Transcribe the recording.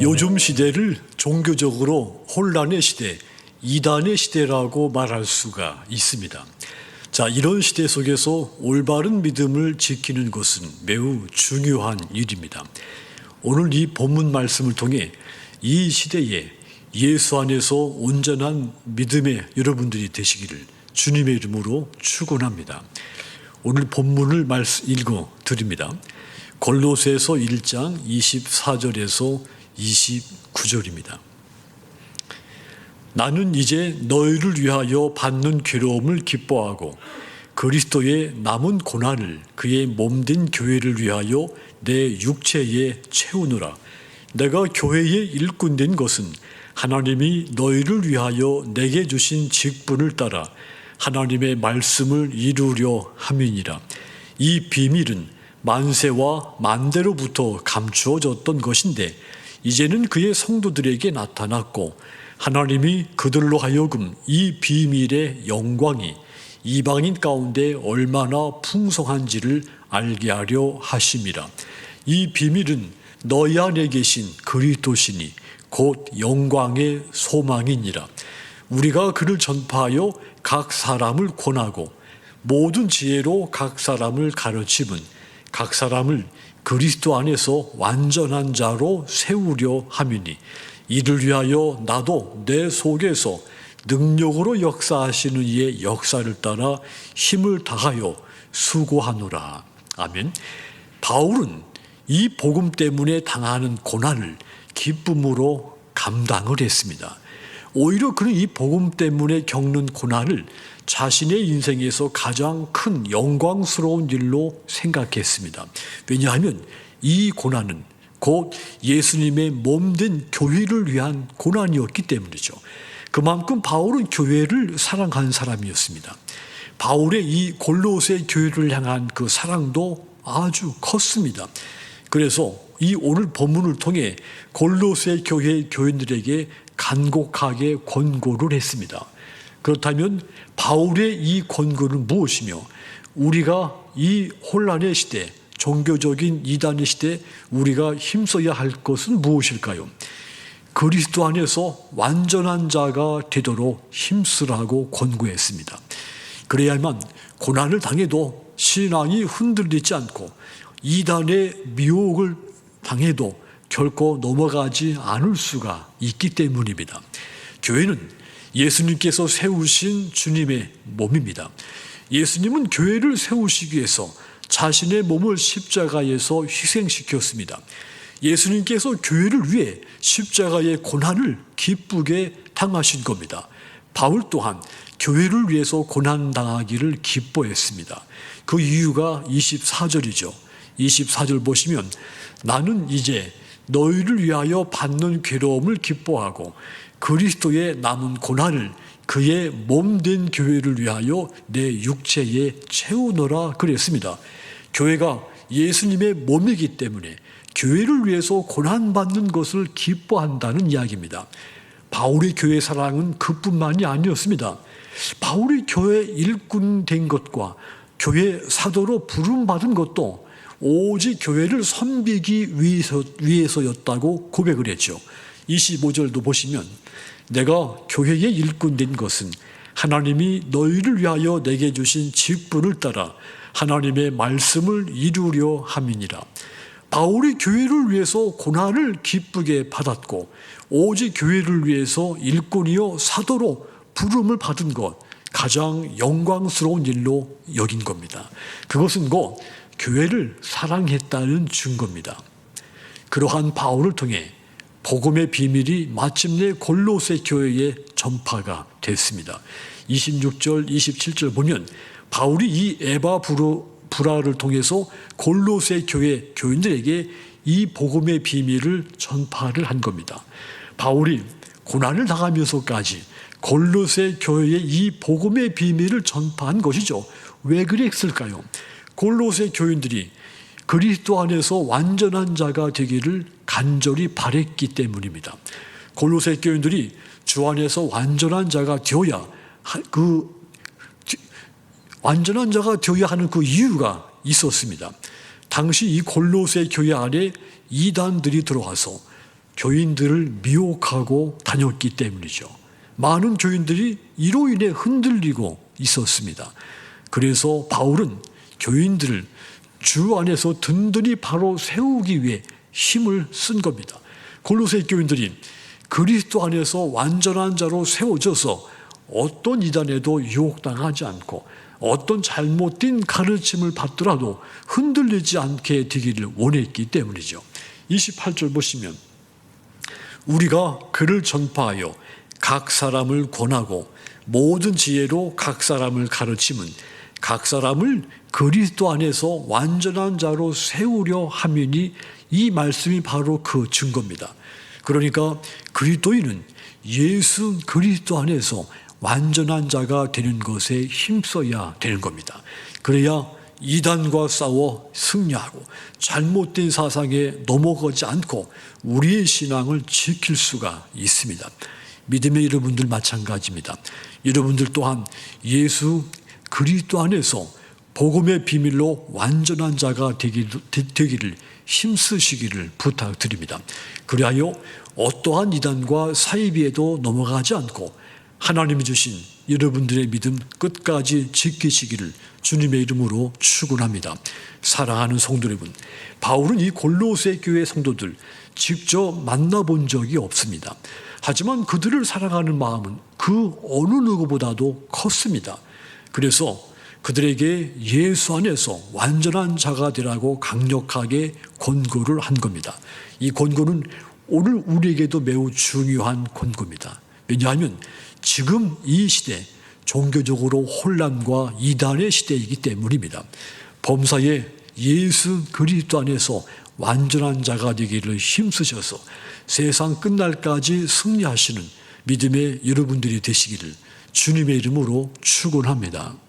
요즘 시대를 종교적으로 혼란의 시대, 이단의 시대라고 말할 수가 있습니다. 자, 이런 시대 속에서 올바른 믿음을 지키는 것은 매우 중요한 일입니다. 오늘 이 본문 말씀을 통해 이 시대에 예수 안에서 온전한 믿음의 여러분들이 되시기를 주님의 이름으로 축원합니다. 오늘 본문을 읽어 드립니다. 골로새서 1장 24절에서 29절입니다. 나는 이제 너희를 위하여 받는 괴로움을 기뻐하고 그리스도의 남은 고난을 그의 몸된 교회를 위하여 내 육체에 채우노라. 내가 교회의 일꾼 된 것은 하나님이 너희를 위하여 내게 주신 직분을 따라 하나님의 말씀을 이루려 함이니라. 이 비밀은 만세와 만대로부터 감추어졌던 것인데 이제는 그의 성도들에게 나타났고 하나님이 그들로 하여금 이 비밀의 영광이 이방인 가운데 얼마나 풍성한지를 알게 하려 하심이라. 이 비밀은 너희 안에 계신 그리스도시니 곧 영광의 소망이니라. 우리가 그를 전파하여 각 사람을 권하고 모든 지혜로 각 사람을 가르침은 각 사람을 그리스도 안에서 완전한 자로 세우려 함이니 이를 위하여 나도 내 속에서 능력으로 역사하시는 이의 역사를 따라 힘을 다하여 수고하노라. 아멘. 바울은 이 복음 때문에 당하는 고난을 기쁨으로 감당을 했습니다. 오히려 그는 이 복음 때문에 겪는 고난을 자신의 인생에서 가장 큰 영광스러운 일로 생각했습니다. 왜냐하면 이 고난은 곧 예수님의 몸된 교회를 위한 고난이었기 때문이죠. 그만큼 바울은 교회를 사랑한 사람이었습니다. 바울의 이 골로새 교회를 향한 그 사랑도 아주 컸습니다. 그래서 이 오늘 본문을 통해 골로새 교회 교인들에게 간곡하게 권고를 했습니다. 그렇다면 바울의 이 권고는 무엇이며 우리가 이 혼란의 시대, 종교적인 이단의 시대 우리가 힘써야 할 것은 무엇일까요? 그리스도 안에서 완전한 자가 되도록 힘쓰라고 권고했습니다. 그래야만 고난을 당해도 신앙이 흔들리지 않고 이단의 미혹을 당해도 결코 넘어가지 않을 수가 있기 때문입니다. 교회는 예수님께서 세우신 주님의 몸입니다. 예수님은 교회를 세우시기 위해서 자신의 몸을 십자가에서 희생시켰습니다. 예수님께서 교회를 위해 십자가의 고난을 기쁘게 당하신 겁니다. 바울 또한 교회를 위해서 고난당하기를 기뻐했습니다. 그 이유가 24절이죠. 24절 보시면 나는 이제 너희를 위하여 받는 괴로움을 기뻐하고 그리스도의 남은 고난을 그의 몸된 교회를 위하여 내 육체에 채우노라 그랬습니다. 교회가 예수님의 몸이기 때문에 교회를 위해서 고난받는 것을 기뻐한다는 이야기입니다. 바울의 교회 사랑은 그뿐만이 아니었습니다. 바울이 교회 일꾼 된 것과 교회 사도로 부름받은 것도 오직 교회를 섬기기 위해서였다고 고백을 했죠. 25절도 보시면 내가 교회의 일꾼 된 것은 하나님이 너희를 위하여 내게 주신 직분을 따라 하나님의 말씀을 이루려 함이니라. 바울이 교회를 위해서 고난을 기쁘게 받았고 오직 교회를 위해서 일꾼이요 사도로 부름을 받은 것 가장 영광스러운 일로 여긴 겁니다. 그것은 곧 교회를 사랑했다는 증거입니다. 그러한 바울을 통해 복음의 비밀이 마침내 골로새 교회의 전파가 됐습니다. 26절, 27절 보면 바울이 이 에바브라를 통해서 골로새 교회 교인들에게 이 복음의 비밀을 전파를 한 겁니다. 바울이 고난을 당하면서까지 골로새 교회에 이 복음의 비밀을 전파한 것이죠. 왜 그랬을까요? 골로새 교인들이 그리스도 안에서 완전한 자가 되기를 간절히 바랬기 때문입니다. 골로새 교인들이 주 안에서 완전한 자가 되어야 하는 그 이유가 있었습니다. 당시 이 골로새 교회 안에 이단들이 들어와서 교인들을 미혹하고 다녔기 때문이죠. 많은 교인들이 이로 인해 흔들리고 있었습니다. 그래서 바울은 교인들을 주 안에서 든든히 바로 세우기 위해 힘을 쓴 겁니다. 골로새 교인들이 그리스도 안에서 완전한 자로 세워져서 어떤 이단에도 유혹당하지 않고 어떤 잘못된 가르침을 받더라도 흔들리지 않게 되기를 원했기 때문이죠. 28절 보시면 우리가 그를 전파하여 각 사람을 권하고 모든 지혜로 각 사람을 가르침은 각 사람을 그리스도 안에서 완전한 자로 세우려 함이니 이 말씀이 바로 그 증거입니다. 그러니까 그리스도인은 예수 그리스도 안에서 완전한 자가 되는 것에 힘써야 되는 겁니다. 그래야 이단과 싸워 승리하고 잘못된 사상에 넘어가지 않고 우리의 신앙을 지킬 수가 있습니다. 믿음의 여러분들 마찬가지입니다. 여러분들 또한 예수 그리스도 안에서 복음의 비밀로 완전한 자가 되기를 힘쓰시기를 부탁드립니다. 그리하여 어떠한 이단과 사이비에도 넘어가지 않고 하나님이 주신 여러분들의 믿음 끝까지 지키시기를 주님의 이름으로 축원합니다. 사랑하는 성도 여러분, 바울은 이 골로새 교회 성도들 직접 만나본 적이 없습니다. 하지만 그들을 사랑하는 마음은 그 어느 누구보다도 컸습니다. 그래서 그들에게 예수 안에서 완전한 자가 되라고 강력하게 권고를 한 겁니다. 이 권고는 오늘 우리에게도 매우 중요한 권고입니다. 왜냐하면 지금 이 시대 종교적으로 혼란과 이단의 시대이기 때문입니다. 범사에 예수 그리스도 안에서 완전한 자가 되기를 힘쓰셔서 세상 끝날까지 승리하시는 믿음의 여러분들이 되시기를 주님의 이름으로 축원합니다.